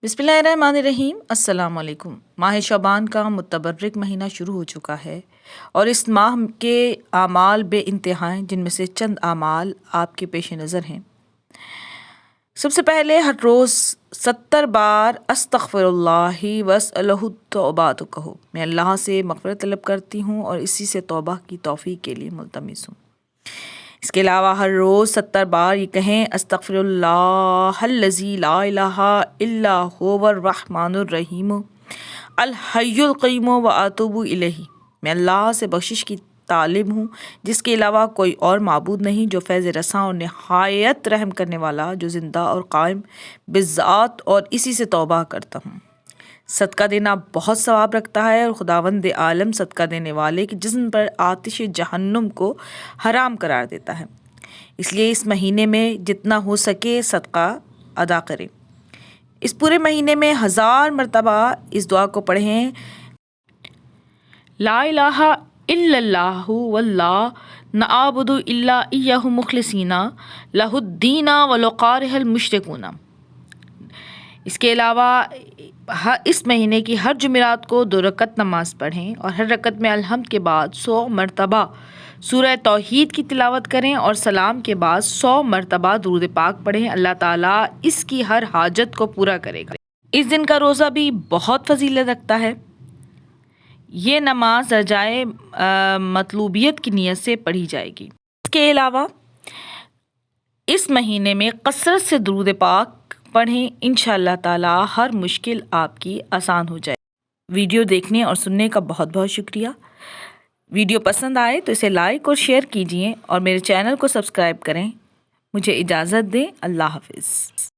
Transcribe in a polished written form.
बिस्मिल्लाहिर्रहमानिर्रहीम। अस्सलाम वालेकुम। माह शबान का मुतबर्रिक महीना शुरू हो चुका है और इस माह के आमाल बे इंतहा हैं, जिनमें से चंद आमाल आपके पेश नज़र हैं। सबसे पहले हर रोज़ 70 बार अस्तग़फिरुल्लाह वअस्अलुहु तौबा तो कहो। मैं अल्लाह से मग़फ़िरत तलब करती हूँ और इसी से तौबा की तौफ़ीक़ के लिए मुल्तमिस हूँ। इसके अलावा हर रोज़ 70 बार ये कहें, अस्तग़फिरुल्लाहल्लज़ी ला इलाहा इल्ला हुवर रहमानुर रहीम अल हय्युल क़य्यूम व अतूबु इलैहि। मैं अल्लाह से बख्शिश की तालिब हूँ, जिसके अलावा कोई और माबूद नहीं, जो फैज़ रसां और नहायत रहम करने वाला, जो ज़िंदा और कायम बिज़ात, और इसी से तौबा करता हूँ। सदका देना बहुत सवाब रखता है और खुदावंद आलम सदका देने वाले के जिस्म पर आतिश जहन्नुम को हराम करार देता है। इसलिए इस महीने में जितना हो सके सदका अदा करें। इस पूरे महीने में 1000 मरतबा इस दुआ को पढ़ें, ला इलाहा इल्लल्लाहु वल्ला नअबुदु इल्ला इय्याहु मुखलिसीना लहुद्दीना वलो कारिहल मुशरिकूना। इसके अलावा इस महीने की हर जुमेरात को 2 रकत नमाज पढ़ें और हर रकत में अलहम्द के बाद 100 मरतबा सूरह तौहीद की तिलावत करें और सलाम के बाद 100 मरतबा दुरूद पाक पढ़ें। अल्लाह ताला इसकी हर हाजत को पूरा करेगा। इस दिन का रोज़ा भी बहुत फजीलत रखता है। ये नमाज रजाए मतलूबियत की नीयत से पढ़ी जाएगी। इसके अलावा इस महीने में कसरत से दुरूद पाक पढ़ें, इंशाअल्लाह ताला हर मुश्किल आपकी आसान हो जाए। वीडियो देखने और सुनने का बहुत बहुत शुक्रिया। वीडियो पसंद आए तो इसे लाइक और शेयर कीजिए और मेरे चैनल को सब्सक्राइब करें। मुझे इजाज़त दें। अल्लाह हाफ़िज़।